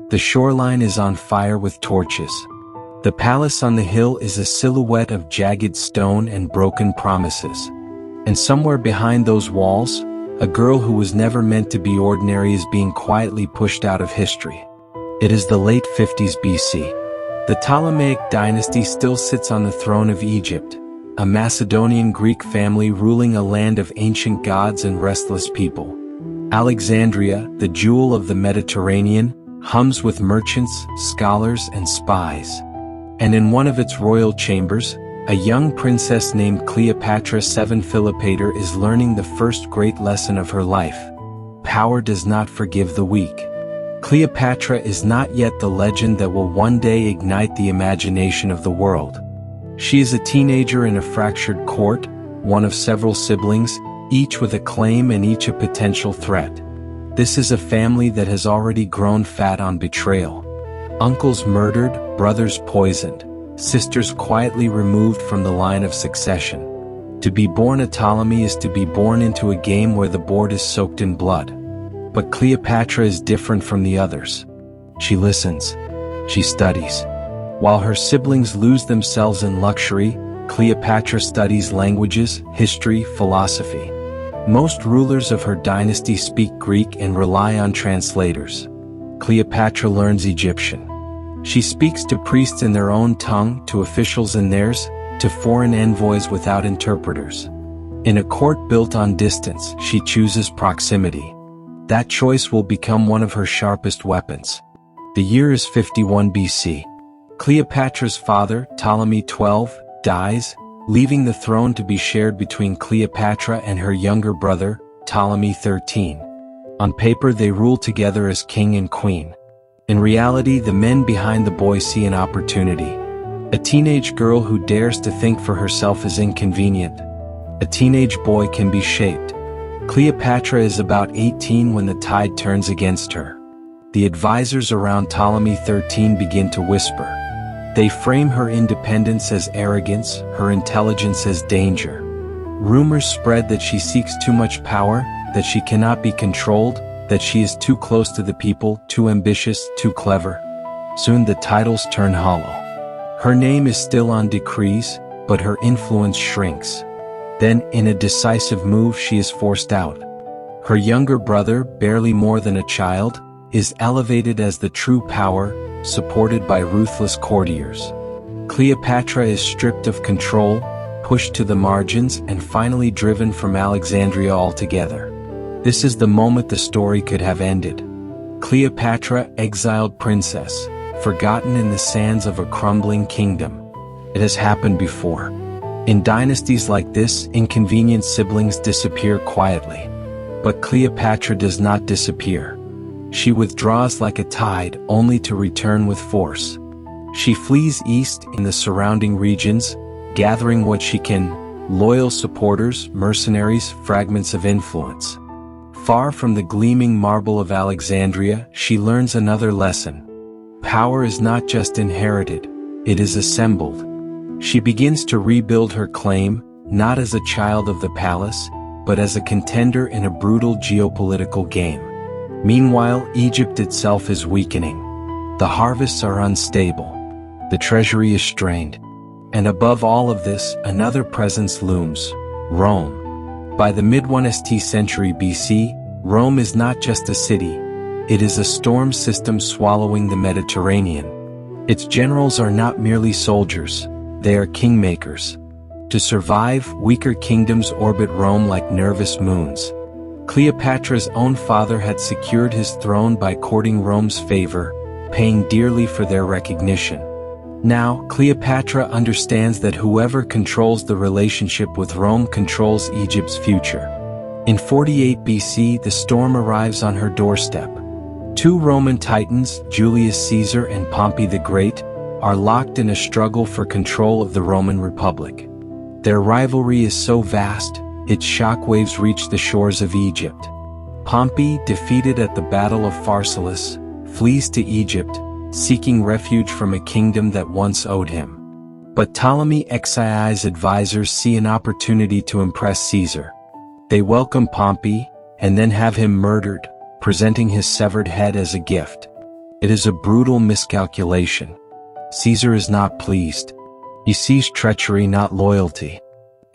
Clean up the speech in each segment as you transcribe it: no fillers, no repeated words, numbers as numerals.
The shoreline is on fire with torches. The palace on the hill is a silhouette of jagged stone and broken promises. And somewhere behind those walls, a girl who was never meant to be ordinary is being quietly pushed out of history. It is the late 50s BC. The Ptolemaic dynasty still sits on the throne of Egypt, a Macedonian Greek family ruling a land of ancient gods and restless people. Alexandria, the jewel of the Mediterranean, hums with merchants, scholars, and spies. And in one of its royal chambers, a young princess named Cleopatra VII Philopator is learning the first great lesson of her life. Power does not forgive the weak. Cleopatra is not yet the legend that will one day ignite the imagination of the world. She is a teenager in a fractured court, one of several siblings, each with a claim and each a potential threat. This is a family that has already grown fat on betrayal. Uncles murdered, brothers poisoned, sisters quietly removed from the line of succession. To be born a Ptolemy is to be born into a game where the board is soaked in blood. But Cleopatra is different from the others. She listens. She studies. While her siblings lose themselves in luxury, Cleopatra studies languages, history, philosophy. Most rulers of her dynasty speak Greek and rely on translators. Cleopatra learns Egyptian. She speaks to priests in their own tongue, to officials in theirs, to foreign envoys without interpreters. In a court built on distance, she chooses proximity. That choice will become one of her sharpest weapons. The year is 51 BC. Cleopatra's father, Ptolemy XII, dies, leaving the throne to be shared between Cleopatra and her younger brother, Ptolemy XIII. On paper they rule together as king and queen. In reality, the men behind the boy see an opportunity. A teenage girl who dares to think for herself is inconvenient. A teenage boy can be shaped. Cleopatra is about 18 when the tide turns against her. The advisors around Ptolemy XIII begin to whisper. They frame her independence as arrogance, her intelligence as danger. Rumors spread that she seeks too much power, that she cannot be controlled, that she is too close to the people, too ambitious, too clever. Soon the titles turn hollow. Her name is still on decrees, but her influence shrinks. Then, in a decisive move, she is forced out. Her younger brother, barely more than a child, is elevated as the true power, supported by ruthless courtiers. Cleopatra is stripped of control, pushed to the margins, and finally driven from Alexandria altogether. This is the moment the story could have ended. Cleopatra, exiled princess, forgotten in the sands of a crumbling kingdom. It has happened before. In dynasties like this, inconvenient siblings disappear quietly. But Cleopatra does not disappear. She withdraws like a tide, only to return with force. She flees east in the surrounding regions, gathering what she can: loyal supporters, mercenaries, fragments of influence. Far from the gleaming marble of Alexandria, she learns another lesson. Power is not just inherited, it is assembled. She begins to rebuild her claim, not as a child of the palace, but as a contender in a brutal geopolitical game. Meanwhile, Egypt itself is weakening. The harvests are unstable. The treasury is strained. And above all of this, another presence looms: Rome. By the mid-1st century BC, Rome is not just a city. It is a storm system swallowing the Mediterranean. Its generals are not merely soldiers. They are kingmakers. To survive, weaker kingdoms orbit Rome like nervous moons. Cleopatra's own father had secured his throne by courting Rome's favor, paying dearly for their recognition. Now, Cleopatra understands that whoever controls the relationship with Rome controls Egypt's future. In 48 BC, the storm arrives on her doorstep. Two Roman titans, Julius Caesar and Pompey the Great, are locked in a struggle for control of the Roman Republic. Their rivalry is so vast, its shockwaves reach the shores of Egypt. Pompey, defeated at the Battle of Pharsalus, flees to Egypt, seeking refuge from a kingdom that once owed him. But Ptolemy XII's advisors see an opportunity to impress Caesar. They welcome Pompey, and then have him murdered, presenting his severed head as a gift. It is a brutal miscalculation. Caesar is not pleased. He sees treachery, not loyalty.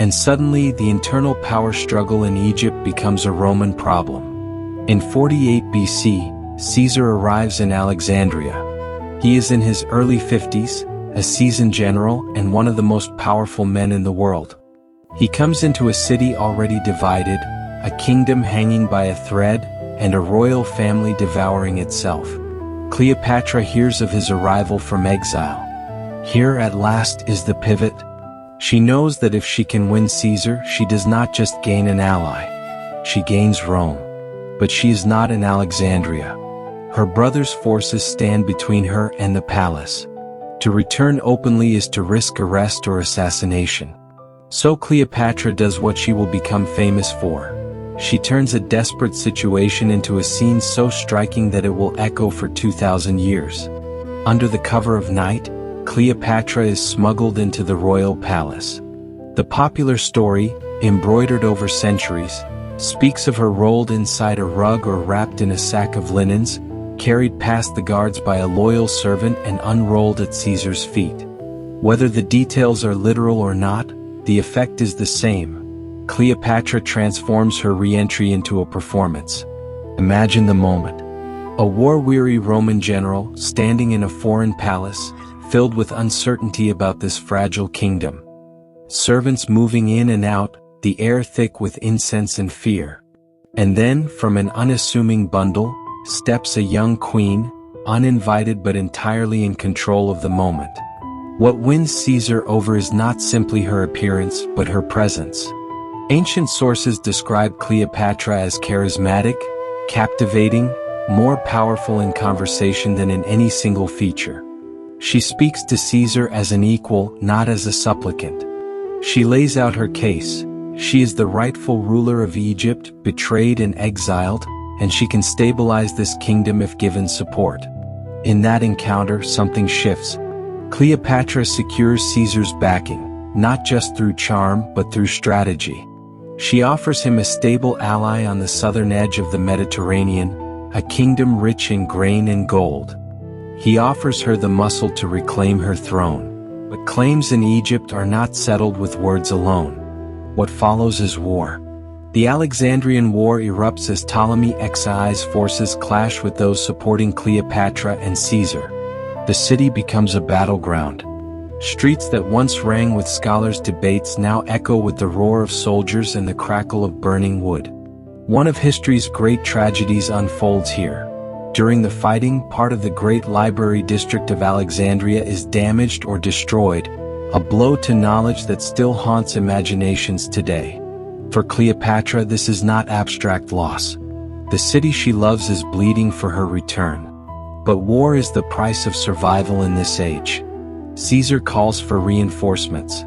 And suddenly, the internal power struggle in Egypt becomes a Roman problem. In 48 BC, Caesar arrives in Alexandria. He is in his early 50s, a seasoned general and one of the most powerful men in the world. He comes into a city already divided, a kingdom hanging by a thread, and a royal family devouring itself. Cleopatra hears of his arrival from exile. Here at last is the pivot. She knows that if she can win Caesar, she does not just gain an ally. She gains Rome. But she is not in Alexandria. Her brother's forces stand between her and the palace. To return openly is to risk arrest or assassination. So Cleopatra does what she will become famous for. She turns a desperate situation into a scene so striking that it will echo for 2,000 years. Under the cover of night, Cleopatra is smuggled into the royal palace. The popular story, embroidered over centuries, speaks of her rolled inside a rug or wrapped in a sack of linens, carried past the guards by a loyal servant and unrolled at Caesar's feet. Whether the details are literal or not, the effect is the same. Cleopatra transforms her re-entry into a performance. Imagine the moment. A war-weary Roman general standing in a foreign palace, filled with uncertainty about this fragile kingdom. Servants moving in and out, the air thick with incense and fear. And then, from an unassuming bundle, steps a young queen, uninvited but entirely in control of the moment. What wins Caesar over is not simply her appearance, but her presence. Ancient sources describe Cleopatra as charismatic, captivating, more powerful in conversation than in any single feature. She speaks to Caesar as an equal, not as a supplicant. She lays out her case. She is the rightful ruler of Egypt, betrayed and exiled, and she can stabilize this kingdom if given support. In that encounter, something shifts. Cleopatra secures Caesar's backing, not just through charm but through strategy. She offers him a stable ally on the southern edge of the Mediterranean, a kingdom rich in grain and gold. He offers her the muscle to reclaim her throne. But claims in Egypt are not settled with words alone. What follows is war. The Alexandrian War erupts as Ptolemy Xi's forces clash with those supporting Cleopatra and Caesar. The city becomes a battleground. Streets that once rang with scholars' debates now echo with the roar of soldiers and the crackle of burning wood. One of history's great tragedies unfolds here. During the fighting, part of the great library district of Alexandria is damaged or destroyed, a blow to knowledge that still haunts imaginations today. For Cleopatra, this is not abstract loss. The city she loves is bleeding for her return. But war is the price of survival in this age. Caesar calls for reinforcements.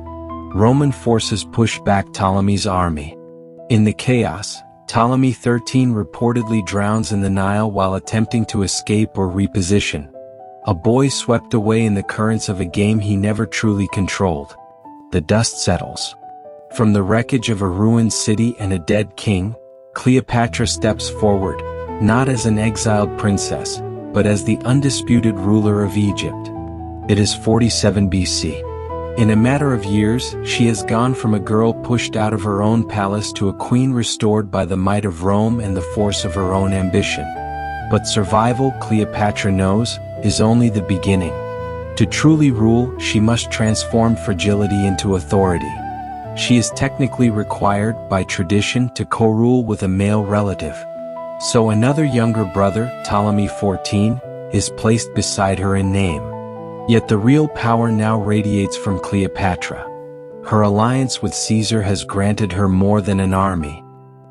Roman forces push back Ptolemy's army. In the chaos, Ptolemy XIII reportedly drowns in the Nile while attempting to escape or reposition. A boy swept away in the currents of a game he never truly controlled. The dust settles. From the wreckage of a ruined city and a dead king, Cleopatra steps forward, not as an exiled princess, but as the undisputed ruler of Egypt. It is 47 BC. In a matter of years, she has gone from a girl pushed out of her own palace to a queen restored by the might of Rome and the force of her own ambition. But survival, Cleopatra knows, is only the beginning. To truly rule, she must transform fragility into authority. She is technically required, by tradition, to co-rule with a male relative. So another younger brother, Ptolemy XIV, is placed beside her in name. Yet the real power now radiates from Cleopatra. Her alliance with Caesar has granted her more than an army.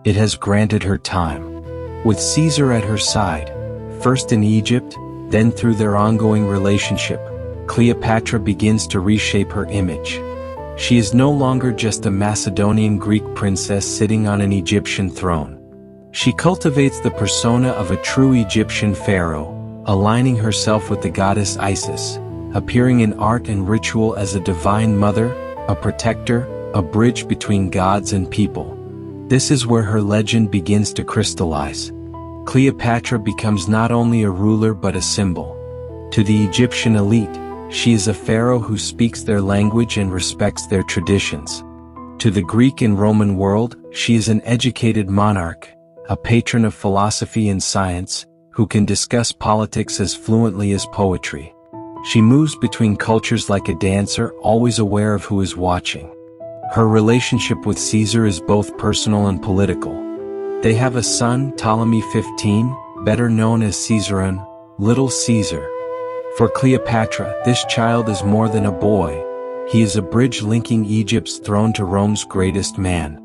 It has granted her time. With Caesar at her side, first in Egypt, then through their ongoing relationship, Cleopatra begins to reshape her image. She is no longer just a Macedonian Greek princess sitting on an Egyptian throne. She cultivates the persona of a true Egyptian pharaoh, aligning herself with the goddess Isis, appearing in art and ritual as a divine mother, a protector, a bridge between gods and people. This is where her legend begins to crystallize. Cleopatra becomes not only a ruler but a symbol. To the Egyptian elite, she is a pharaoh who speaks their language and respects their traditions. To the Greek and Roman world, she is an educated monarch, a patron of philosophy and science, who can discuss politics as fluently as poetry. She moves between cultures like a dancer, always aware of who is watching. Her relationship with Caesar is both personal and political. They have a son, Ptolemy 15, better known as Caesarion, Little Caesar. For Cleopatra, this child is more than a boy. He is a bridge linking Egypt's throne to Rome's greatest man.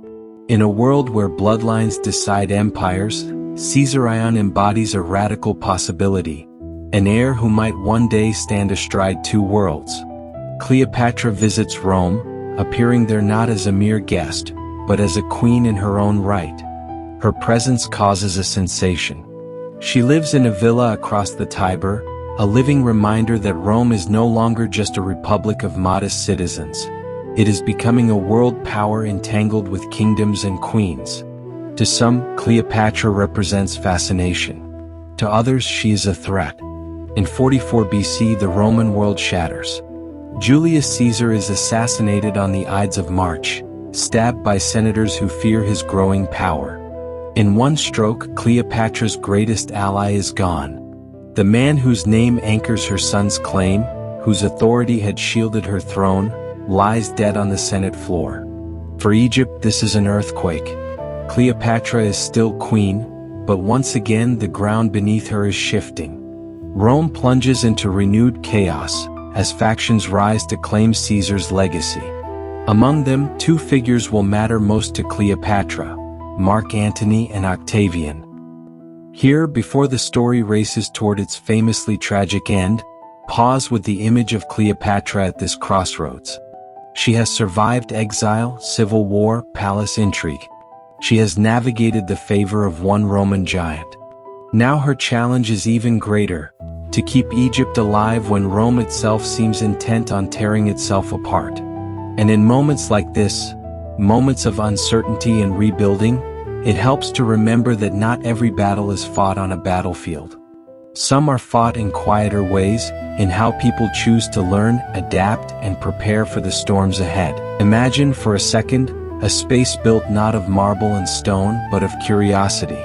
In a world where bloodlines decide empires, Caesarion embodies a radical possibility, an heir who might one day stand astride two worlds. Cleopatra visits Rome, appearing there not as a mere guest, but as a queen in her own right. Her presence causes a sensation. She lives in a villa across the Tiber, a living reminder that Rome is no longer just a republic of modest citizens. It is becoming a world power entangled with kingdoms and queens. To some, Cleopatra represents fascination. To others, she is a threat. In 44 BC, the Roman world shatters. Julius Caesar is assassinated on the Ides of March, stabbed by senators who fear his growing power. In one stroke, Cleopatra's greatest ally is gone. The man whose name anchors her son's claim, whose authority had shielded her throne, lies dead on the Senate floor. For Egypt, this is an earthquake. Cleopatra is still queen, but once again the ground beneath her is shifting. Rome plunges into renewed chaos, as factions rise to claim Caesar's legacy. Among them, two figures will matter most to Cleopatra: Mark Antony and Octavian. Here, before the story races toward its famously tragic end, pause with the image of Cleopatra at this crossroads. She has survived exile, civil war, palace intrigue. She has navigated the favor of one Roman giant. Now her challenge is even greater: to keep Egypt alive when Rome itself seems intent on tearing itself apart. And in moments like this, moments of uncertainty and rebuilding, it helps to remember that not every battle is fought on a battlefield. Some are fought in quieter ways, in how people choose to learn, adapt, and prepare for the storms ahead. Imagine for a second, a space built not of marble and stone, but of curiosity.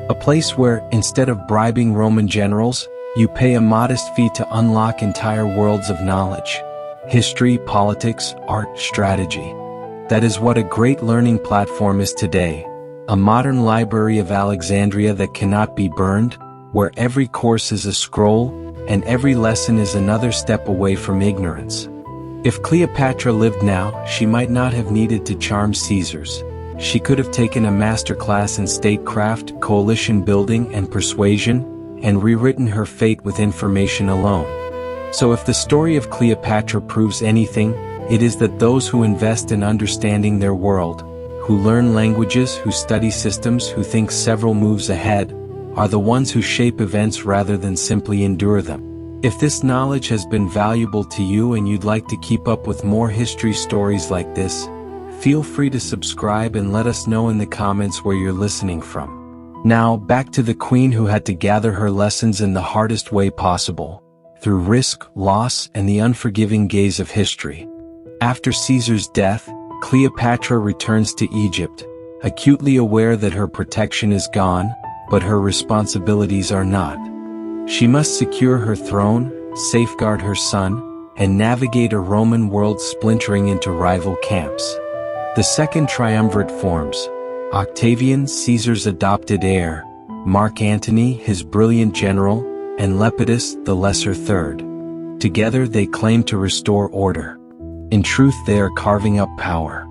A place where, instead of bribing Roman generals, you pay a modest fee to unlock entire worlds of knowledge. History, politics, art, strategy. That is what a great learning platform is today. A modern library of Alexandria that cannot be burned, where every course is a scroll, and every lesson is another step away from ignorance. If Cleopatra lived now, she might not have needed to charm Caesars. She could have taken a masterclass in statecraft, coalition building, and persuasion, and rewritten her fate with information alone. So if the story of Cleopatra proves anything, it is that those who invest in understanding their world, who learn languages, who study systems, who think several moves ahead, are the ones who shape events rather than simply endure them. If this knowledge has been valuable to you and you'd like to keep up with more history stories like this, feel free to subscribe and let us know in the comments where you're listening from. Now, back to the queen who had to gather her lessons in the hardest way possible, through risk, loss, and the unforgiving gaze of history. After Caesar's death, Cleopatra returns to Egypt, acutely aware that her protection is gone, but her responsibilities are not. She must secure her throne, safeguard her son, and navigate a Roman world splintering into rival camps. The second triumvirate forms: Octavian, Caesar's adopted heir; Mark Antony, his brilliant general; and Lepidus, the lesser third. Together they claim to restore order. In truth, they are carving up power.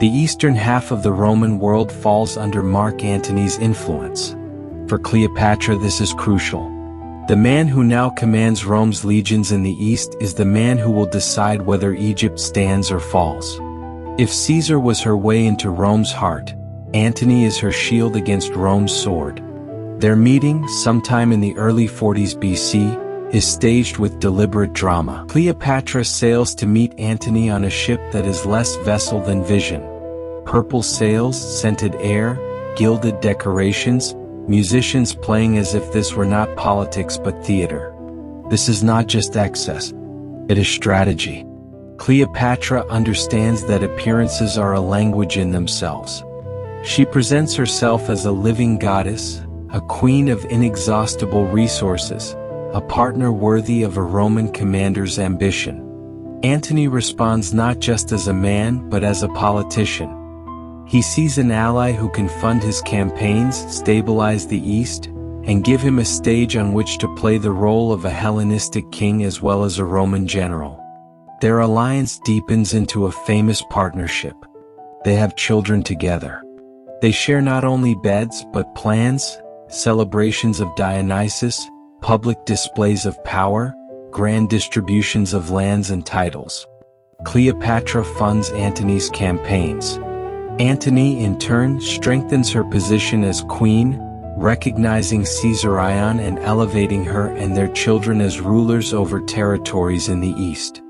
The eastern half of the Roman world falls under Mark Antony's influence. For Cleopatra, this is crucial. The man who now commands Rome's legions in the east is the man who will decide whether Egypt stands or falls. If Caesar was her way into Rome's heart, Antony is her shield against Rome's sword. Their meeting, sometime in the early 40s BC, is staged with deliberate drama. Cleopatra sails to meet Antony on a ship that is less vessel than vision. Purple sails, scented air, gilded decorations, musicians playing as if this were not politics but theater. This is not just excess, it is strategy. Cleopatra understands that appearances are a language in themselves. She presents herself as a living goddess, a queen of inexhaustible resources, a partner worthy of a Roman commander's ambition. Antony responds not just as a man but as a politician. He sees an ally who can fund his campaigns, stabilize the East, and give him a stage on which to play the role of a Hellenistic king as well as a Roman general. Their alliance deepens into a famous partnership. They have children together. They share not only beds but plans, celebrations of Dionysus, public displays of power, grand distributions of lands and titles. Cleopatra funds Antony's campaigns. Antony, in turn, strengthens her position as queen, recognizing Caesarion and elevating her and their children as rulers over territories in the East.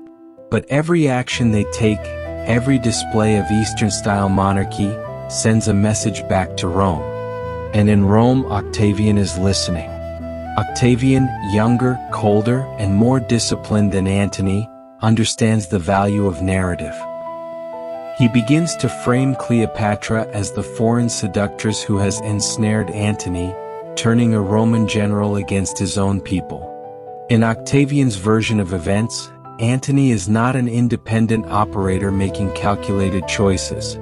But every action they take, every display of Eastern-style monarchy, sends a message back to Rome. And in Rome, Octavian is listening. Octavian, younger, colder, and more disciplined than Antony, understands the value of narrative. He begins to frame Cleopatra as the foreign seductress who has ensnared Antony, turning a Roman general against his own people. In Octavian's version of events, Antony is not an independent operator making calculated choices.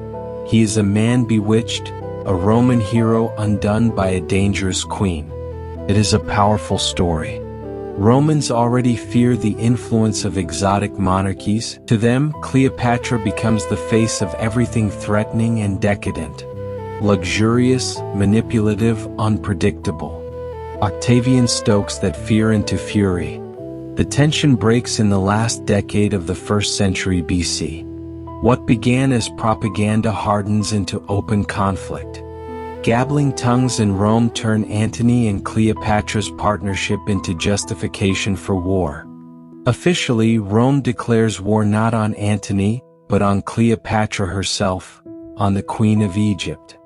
He is a man bewitched, a Roman hero undone by a dangerous queen. It is a powerful story. Romans already fear the influence of exotic monarchies. To them, Cleopatra becomes the face of everything threatening and decadent. Luxurious, manipulative, unpredictable. Octavian stokes that fear into fury. The tension breaks in the last decade of the 1st century BC. What began as propaganda hardens into open conflict. Gabbling tongues in Rome turn Antony and Cleopatra's partnership into justification for war. Officially, Rome declares war not on Antony, but on Cleopatra herself, on the Queen of Egypt.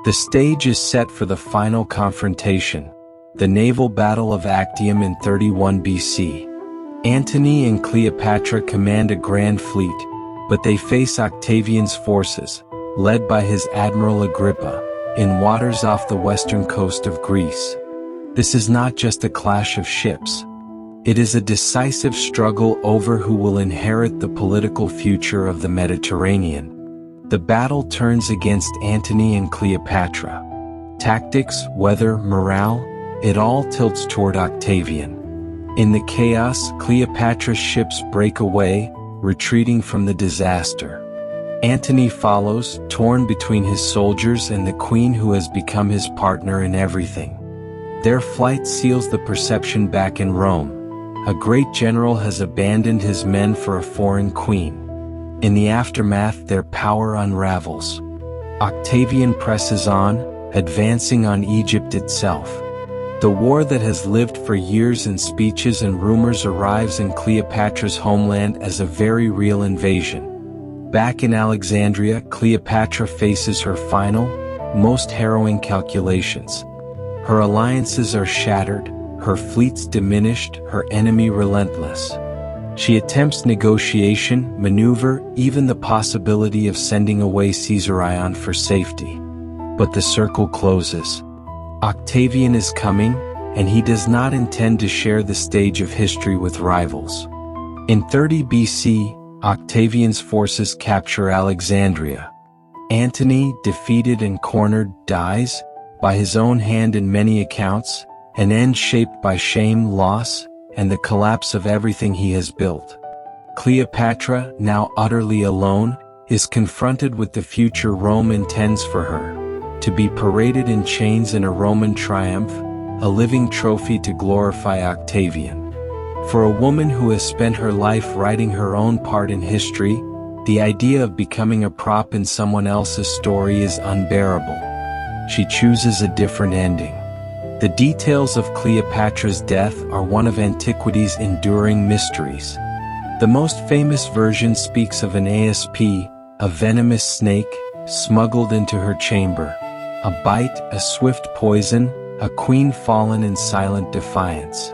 The stage is set for the final confrontation, the naval battle of Actium in 31 BC. Antony and Cleopatra command a grand fleet, but they face Octavian's forces, led by his admiral Agrippa, in waters off the western coast of Greece. This is not just a clash of ships. It is a decisive struggle over who will inherit the political future of the Mediterranean. The battle turns against Antony and Cleopatra. Tactics, weather, morale, it all tilts toward Octavian. In the chaos, Cleopatra's ships break away, retreating from the disaster. Antony follows, torn between his soldiers and the queen who has become his partner in everything. Their flight seals the perception back in Rome. A great general has abandoned his men for a foreign queen. In the aftermath, their power unravels. Octavian presses on, advancing on Egypt itself. The war that has lived for years in speeches and rumors arrives in Cleopatra's homeland as a very real invasion. Back in Alexandria, Cleopatra faces her final, most harrowing calculations. Her alliances are shattered, her fleets diminished, her enemy relentless. She attempts negotiation, maneuver, even the possibility of sending away Caesarion for safety. But the circle closes. Octavian is coming, and he does not intend to share the stage of history with rivals. In 30 BC, Octavian's forces capture Alexandria. Antony, defeated and cornered, dies, by his own hand in many accounts, an end shaped by shame, loss, and the collapse of everything he has built. Cleopatra, now utterly alone, is confronted with the future Rome intends for her. To be paraded in chains in a Roman triumph, a living trophy to glorify Octavian. For a woman who has spent her life writing her own part in history, the idea of becoming a prop in someone else's story is unbearable. She chooses a different ending. The details of Cleopatra's death are one of antiquity's enduring mysteries. The most famous version speaks of an asp, a venomous snake, smuggled into her chamber. A bite, a swift poison, a queen fallen in silent defiance.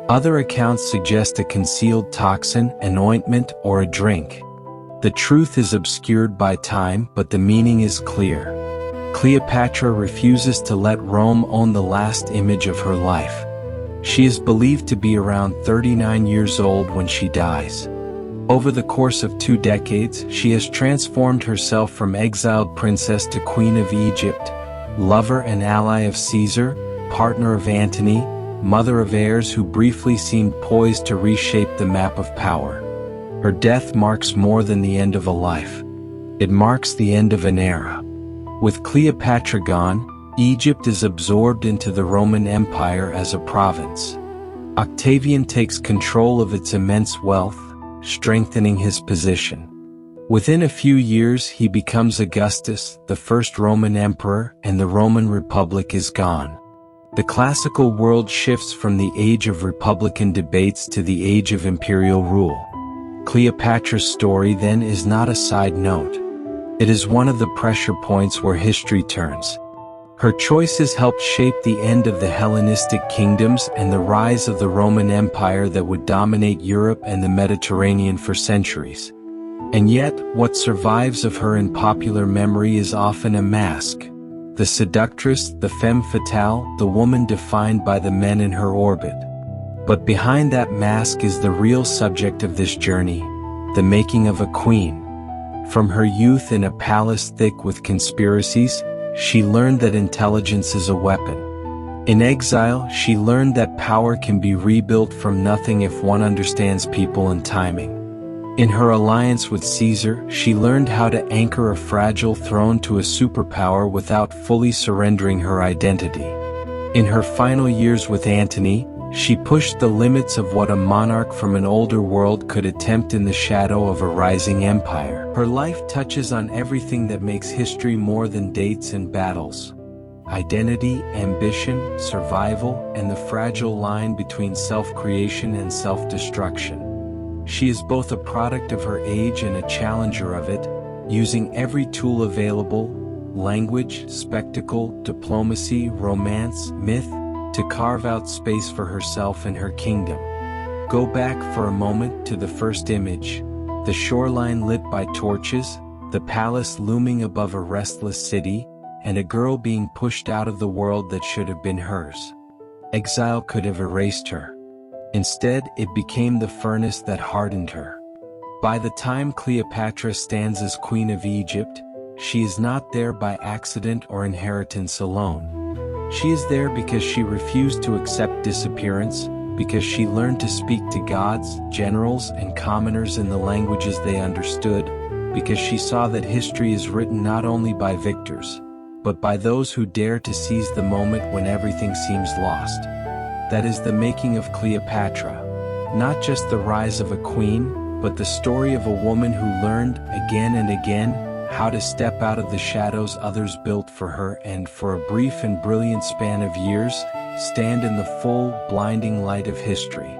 Other accounts suggest a concealed toxin, an ointment, or a drink. The truth is obscured by time, but the meaning is clear. Cleopatra refuses to let Rome own the last image of her life. She is believed to be around 39 years old when she dies. Over the course of 2 decades, she has transformed herself from exiled princess to Queen of Egypt, lover and ally of Caesar, partner of Antony, mother of heirs who briefly seemed poised to reshape the map of power. Her death marks more than the end of a life. It marks the end of an era. With Cleopatra gone, Egypt is absorbed into the Roman Empire as a province. Octavian takes control of its immense wealth, strengthening his position. Within a few years he becomes Augustus, the first Roman emperor, and the Roman Republic is gone. The classical world shifts from the age of republican debates to the age of imperial rule. Cleopatra's story then is not a side note. It is one of the pressure points where history turns. Her choices helped shape the end of the Hellenistic kingdoms and the rise of the Roman Empire that would dominate Europe and the Mediterranean for centuries. And yet, what survives of her in popular memory is often a mask. The seductress, the femme fatale, the woman defined by the men in her orbit. But behind that mask is the real subject of this journey, the making of a queen. From her youth in a palace thick with conspiracies, she learned that intelligence is a weapon. In exile, she learned that power can be rebuilt from nothing if one understands people and timing. In her alliance with Caesar, she learned how to anchor a fragile throne to a superpower without fully surrendering her identity. In her final years with Antony, she pushed the limits of what a monarch from an older world could attempt in the shadow of a rising empire. Her life touches on everything that makes history more than dates and battles. Identity, ambition, survival, and the fragile line between self-creation and self-destruction. She is both a product of her age and a challenger of it, using every tool available, language, spectacle, diplomacy, romance, myth, to carve out space for herself and her kingdom. Go back for a moment to the first image, the shoreline lit by torches, the palace looming above a restless city, and a girl being pushed out of the world that should have been hers. Exile could have erased her. Instead, it became the furnace that hardened her. By the time Cleopatra stands as Queen of Egypt, she is not there by accident or inheritance alone. She is there because she refused to accept disappearance, because she learned to speak to gods, generals, and commoners in the languages they understood, because she saw that history is written not only by victors, but by those who dare to seize the moment when everything seems lost. That is the making of Cleopatra. Not just the rise of a queen, but the story of a woman who learned, again and again, how to step out of the shadows others built for her and, for a brief and brilliant span of years, stand in the full, blinding light of history.